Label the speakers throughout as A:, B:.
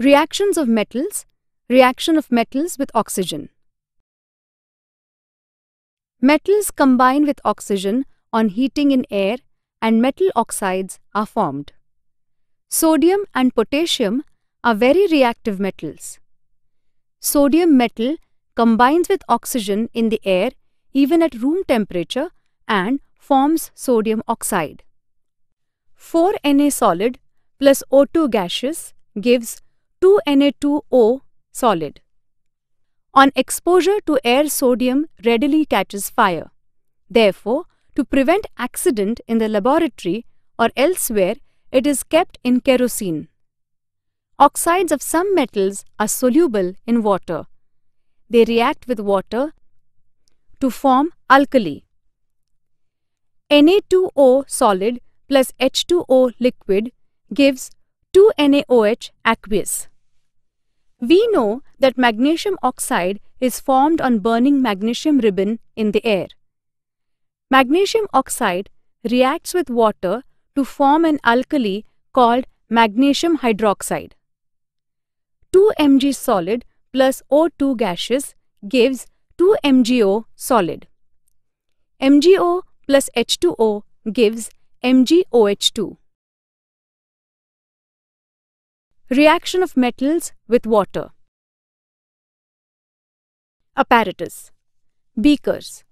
A: Reactions of metals. Reaction of metals with oxygen. Metals combine with oxygen on heating in air and metal oxides are formed. Sodium and potassium are very reactive metals. Sodium metal combines with oxygen in the air even at room temperature and forms sodium oxide. 4Na solid plus O2 gaseous gives 2Na2O solid. On exposure to air, sodium readily catches fire. Therefore, to prevent accident in the laboratory or elsewhere, it is kept in kerosene. Oxides of some metals are soluble in water. They react with water to form alkali. Na2O solid plus H2O liquid gives 2NaOH aqueous. We know that magnesium oxide is formed on burning magnesium ribbon in the air. Magnesium oxide reacts with water to form an alkali called magnesium hydroxide. 2Mg solid plus O2 gaseous gives 2MgO solid. MgO plus H2O gives MgOH2. Reaction of metals with water. Apparatus. Beakers.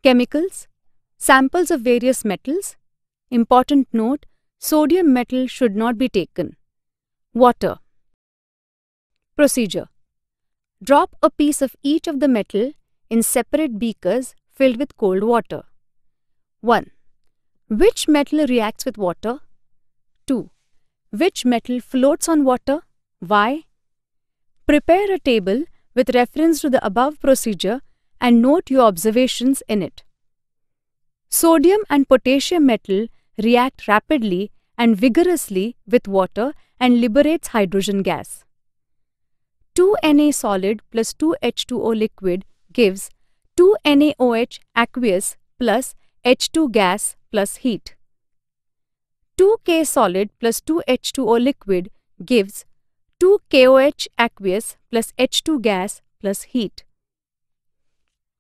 A: Chemicals. Samples of various metals. Important note: sodium metal should not be taken. Water. Procedure. Drop a piece of each of the metal in separate beakers filled with cold water. 1. Which metal reacts with water? 2. Which metal floats on water? Why? Prepare a table with reference to the above procedure and note your observations in it. Sodium and potassium metal react rapidly and vigorously with water and liberates hydrogen gas. 2Na solid plus 2H2O liquid gives 2NaOH aqueous plus H2 gas plus heat. 2K solid plus 2H2O liquid gives 2KOH aqueous plus H2 gas plus heat.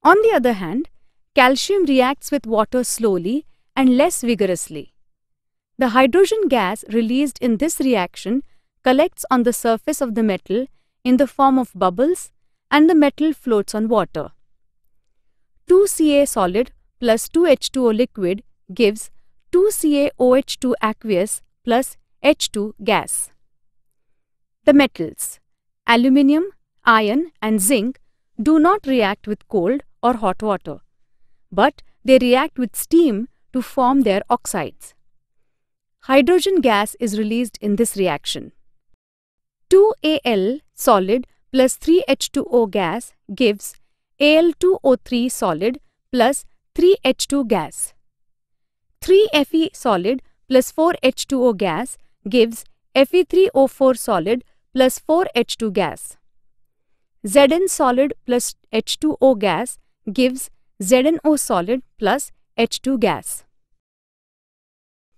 A: On the other hand, calcium reacts with water slowly and less vigorously. The hydrogen gas released in this reaction collects on the surface of the metal in the form of bubbles and the metal floats on water. 2Ca solid plus 2H2O liquid gives 2CaOH2 aqueous plus H2 gas. The metals aluminium, iron and zinc do not react with cold or hot water, but they react with steam to form their oxides. Hydrogen gas is released in this reaction. 2Al solid plus 3H2O gas gives Al2O3 solid plus 3H2 gas. 3Fe solid plus 4H2O gas gives Fe3O4 solid plus 4H2 gas. Zn solid plus H2O gas gives ZnO solid plus H2 gas.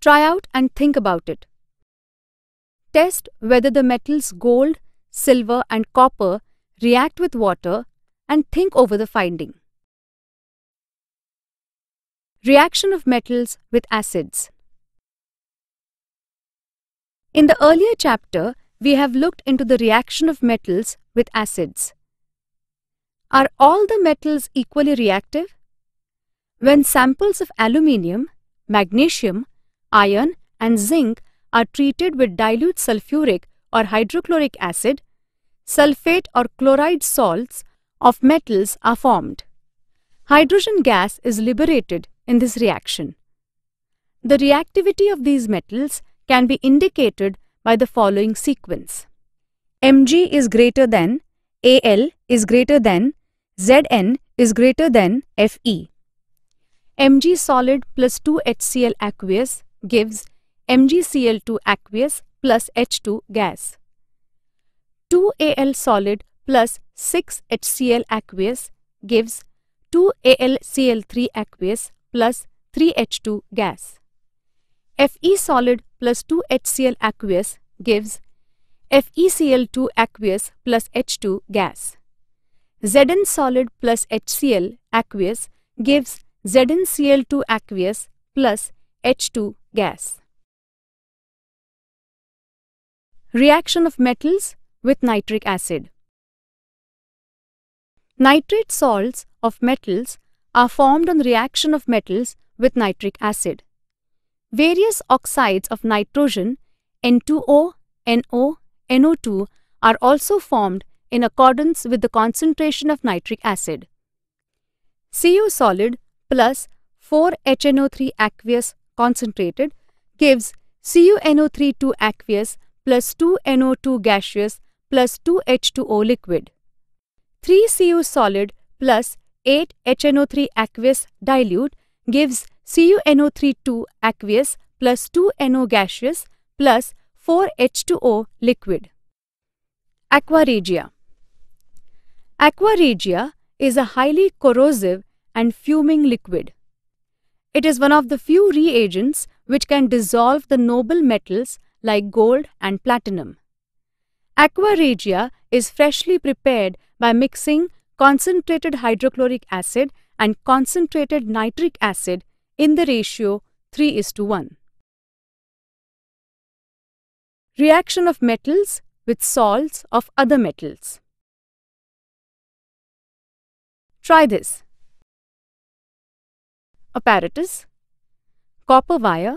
A: Try out and think about it. Test whether the metals gold, silver and copper react with water and think over the finding. Reaction of metals with acids. In the earlier chapter, we have looked into the reaction of metals with acids. Are all the metals equally reactive? When samples of aluminium, magnesium, iron and zinc are treated with dilute sulfuric or hydrochloric acid, sulfate or chloride salts of metals are formed. Hydrogen gas is liberated in this reaction. The reactivity of these metals can be indicated by the following sequence. Mg is greater than, Al is greater than, Zn is greater than Fe. Mg solid plus 2HCl aqueous gives MgCl2 aqueous plus H2 gas. 2Al solid plus 6HCl aqueous gives 2AlCl3 aqueous plus 3H2 gas. Fe solid plus 2HCl aqueous gives FeCl2 aqueous plus H2 gas. Zn solid plus HCl aqueous gives ZnCl2 aqueous plus H2 gas. Reaction of metals with nitric acid. Nitrate salts of metals are formed on the reaction of metals with nitric acid. Various oxides of nitrogen N2O, NO, NO2 are also formed in accordance with the concentration of nitric acid. Cu solid plus 4HNO3 aqueous concentrated gives CuNO3 aqueous plus 2NO2 gaseous plus 2H2O liquid. 3Cu solid plus 8HNO3 aqueous dilute gives CuNO3 aqueous plus 2NO gaseous plus 4H2O liquid. Aqua regia. Aqua regia is a highly corrosive and fuming liquid. It is one of the few reagents which can dissolve the noble metals like gold and platinum. Aqua regia is freshly prepared by mixing concentrated hydrochloric acid and concentrated nitric acid in the ratio 3:1. Reaction of metals with salts of other metals. Try this. Apparatus: copper wire,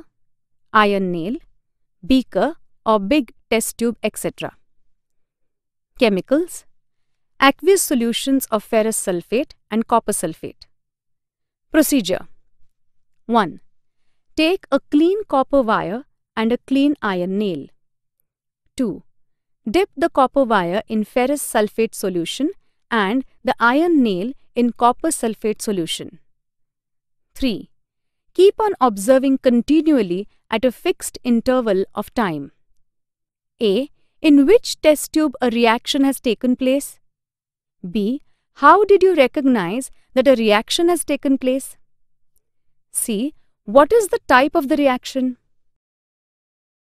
A: iron nail, beaker or big test tube, etc. Chemicals: aqueous solutions of ferrous sulfate and copper sulfate. Procedure: 1. Take a clean copper wire and a clean iron nail. 2. Dip the copper wire in ferrous sulfate solution and the iron nail in copper sulfate solution. 3. Keep on observing continually at a fixed interval of time. A. In which test tube a reaction has taken place? B. How did you recognize that a reaction has taken place? C. What is the type of the reaction?